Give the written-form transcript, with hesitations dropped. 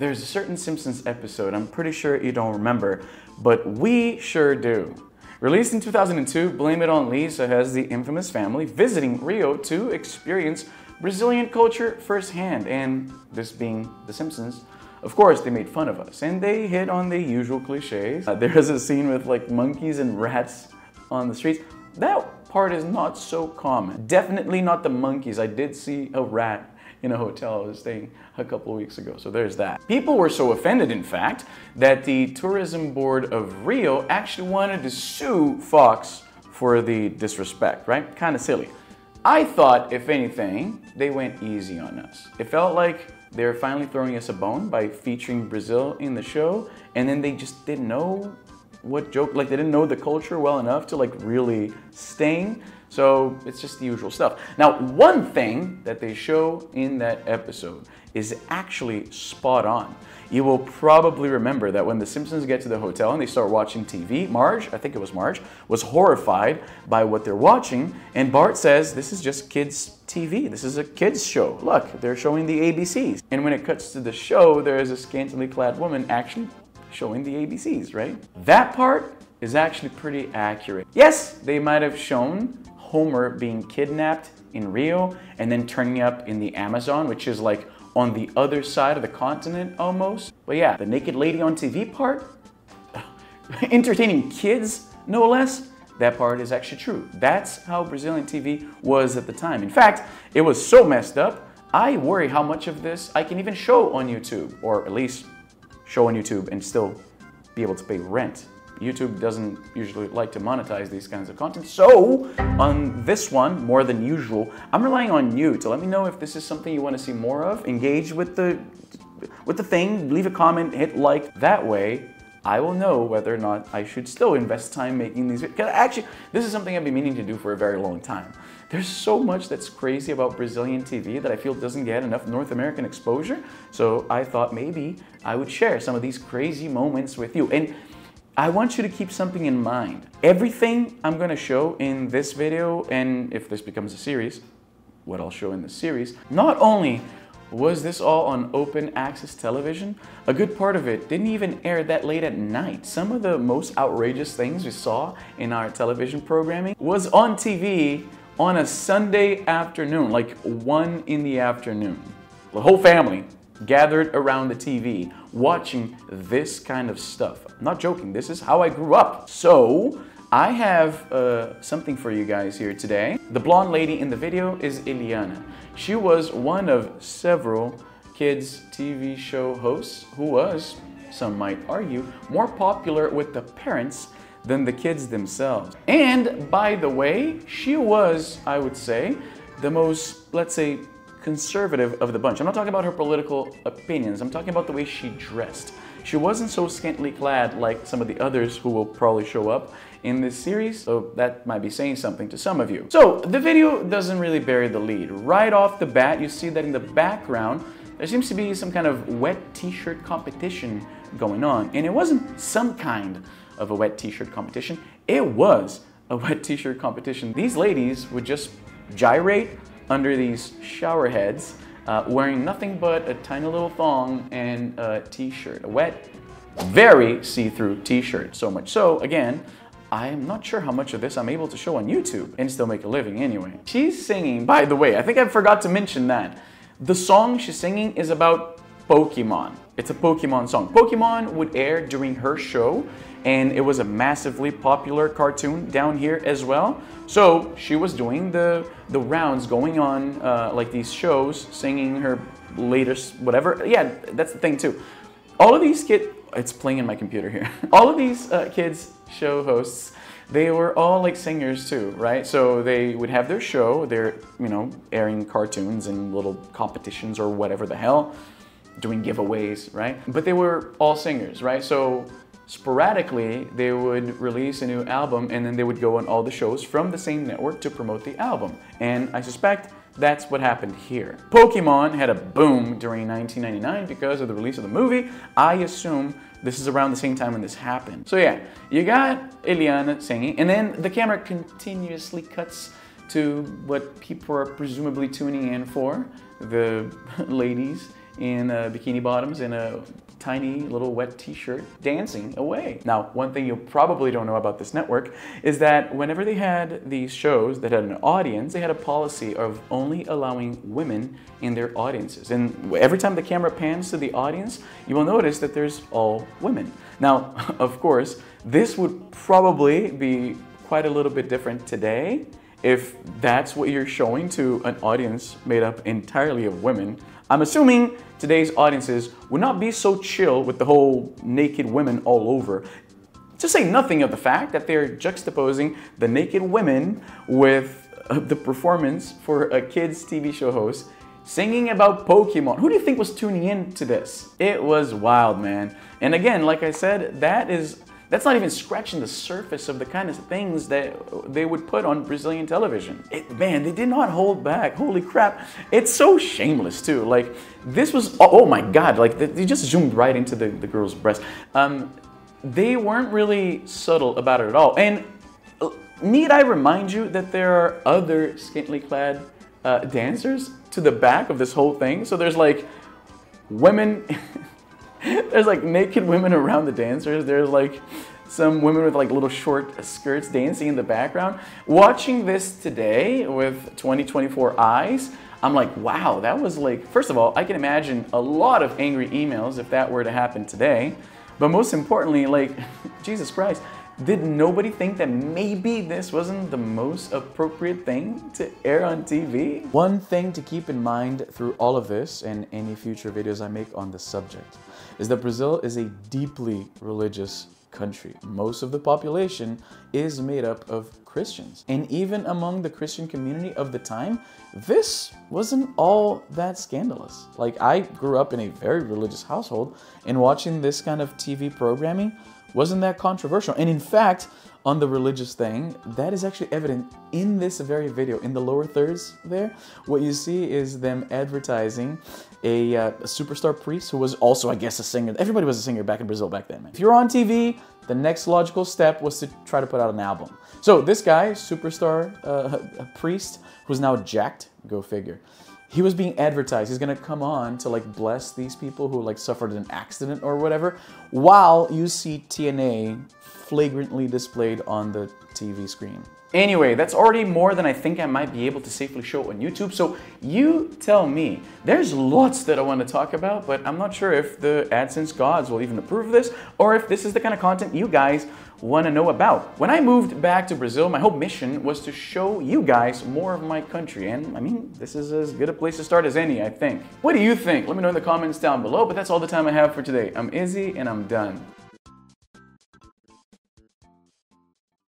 There's a certain Simpsons episode, I'm pretty sure you don't remember, but we sure do. Released in 2002, Blame It on Lisa has the infamous family visiting Rio to experience Brazilian culture firsthand, and this being The Simpsons, of course they made fun of us, and they hit on the usual cliches. There's a scene with like monkeys and rats on the streets. That part is not so common. Definitely not the monkeys. I did see a rat in a hotel I was staying a couple of weeks ago, so there's that. People were so offended, in fact, that the Tourism Board of Rio actually wanted to sue Fox for the disrespect, right? Kind of silly. I thought, if anything, they went easy on us. It felt like they were finally throwing us a bone by featuring Brazil in the show, and then they just didn't know what joke, like they didn't know the culture well enough to like really sting. So it's just the usual stuff. Now, one thing that they show in that episode is actually spot on. You will probably remember that when the Simpsons get to the hotel and they start watching TV, Marge, I think it was Marge, was horrified by what they're watching, and Bart says, this is just kids' TV. This is a kids' show. Look, they're showing the ABCs. And when it cuts to the show, there is a scantily clad woman actually showing the ABCs, right? That part is actually pretty accurate. Yes, they might have shown Homer being kidnapped in Rio and then turning up in the Amazon, which is like on the other side of the continent almost. But yeah, the naked lady on TV part, entertaining kids no less, that part is actually true. That's how Brazilian TV was at the time. In fact, it was so messed up, I worry how much of this I can even show on YouTube, or at least show on YouTube and still be able to pay rent. YouTube doesn't usually like to monetize these kinds of content. So on this one, more than usual, I'm relying on you to let me know if this is something you want to see more of. Engage with the thing, leave a comment, hit like. That way, I will know whether or not I should still invest time making these videos. Actually, this is something I've been meaning to do for a very long time. There's so much that's crazy about Brazilian TV that I feel doesn't get enough North American exposure. So I thought maybe I would share some of these crazy moments with you. And I want you to keep something in mind. Everything I'm gonna show in this video, and if this becomes a series, what I'll show in the series, not only was this all on open access television, a good part of it didn't even air that late at night. Some of the most outrageous things we saw in our television programming was on TV on a Sunday afternoon, like 1 in the afternoon. The whole family gathered around the TV watching this kind of stuff. I'm not joking, this is how I grew up. So I have something for you guys here today. The blonde lady in the video is Eliana. She was one of several kids TV show hosts who was, some might argue, more popular with the parents than the kids themselves. And by the way, she was, I would say, the most, let's say, conservative of the bunch. I'm not talking about her political opinions, I'm talking about the way she dressed. She wasn't so scantily clad like some of the others who will probably show up in this series, so that might be saying something to some of you. So the video doesn't really bury the lead. Right off the bat, you see that in the background, there seems to be some kind of wet t-shirt competition going on. And it wasn't some kind of a wet t-shirt competition, it was a wet t-shirt competition. These ladies would just gyrate under these shower heads, wearing nothing but a tiny little thong and a t-shirt, a wet, very see-through t-shirt. So much so, again, I'm not sure how much of this I'm able to show on YouTube and still make a living anyway. She's singing, by the way, I think I forgot to mention that. The song she's singing is about Pokemon. It's a Pokemon song. Pokemon would air during her show, and it was a massively popular cartoon down here as well. So she was doing the rounds, going on like these shows, singing her latest whatever. Yeah, that's the thing too. All of these kids, it's playing in my computer here. All of these kids show hosts, they were all like singers too, right? So they would have their show, they're, you know, airing cartoons and little competitions or whatever the hell, doing giveaways, right? But they were all singers, right? So sporadically, they would release a new album and then they would go on all the shows from the same network to promote the album. And I suspect that's what happened here. Pokemon had a boom during 1999 because of the release of the movie. I assume this is around the same time when this happened. So yeah, you got Eliana singing, and then the camera continuously cuts to what people are presumably tuning in for, the ladies in bikini bottoms and a tiny little wet t-shirt dancing away. Now, one thing you probably don't know about this network is that whenever they had these shows that had an audience, they had a policy of only allowing women in their audiences. And every time the camera pans to the audience, you will notice that there's all women. Now, of course, this would probably be quite a little bit different today if that's what you're showing to an audience made up entirely of women. I'm assuming today's audiences would not be so chill with the whole naked women all over. To say nothing of the fact that they're juxtaposing the naked women with the performance for a kids' TV show host singing about Pokemon. Who do you think was tuning in to this? It was wild, man. And again, like I said, that's not even scratching the surface of the kind of things that they would put on Brazilian television. Man, they did not hold back. Holy crap. It's so shameless too. Like, this was, oh my God, like they just zoomed right into the girl's breast. They weren't really subtle about it at all. And need I remind you that there are other scantily clad dancers to the back of this whole thing? So there's like women, there's like naked women around the dancers. There's like some women with like little short skirts dancing in the background. Watching this today with 2024 eyes, I'm like, wow, that was like, first of all, I can imagine a lot of angry emails if that were to happen today. But most importantly, like, Jesus Christ, did nobody think that maybe this wasn't the most appropriate thing to air on TV? One thing to keep in mind through all of this and any future videos I make on the subject is that Brazil is a deeply religious country. Most of the population is made up of Christians. And even among the Christian community of the time, this wasn't all that scandalous. Like, I grew up in a very religious household, and watching this kind of TV programming wasn't that controversial. And in fact, on the religious thing, that is actually evident in this very video. In the lower thirds there, what you see is them advertising a superstar priest who was also, I guess, a singer. Everybody was a singer back in Brazil back then, man. If you're on TV, the next logical step was to try to put out an album. So this guy, superstar a priest, who's now jacked, go figure. He was being advertised. He's gonna come on to like bless these people who like suffered an accident or whatever, while you see TNA flagrantly displayed on the TV screen. Anyway, that's already more than I think I might be able to safely show on YouTube, so you tell me. There's lots that I want to talk about, but I'm not sure if the AdSense gods will even approve of this, or if this is the kind of content you guys want to know about. When I moved back to Brazil, my whole mission was to show you guys more of my country, and I mean, this is as good a place to start as any, I think. What do you think? Let me know in the comments down below, but that's all the time I have for today. I'm Izzy, and I'm done.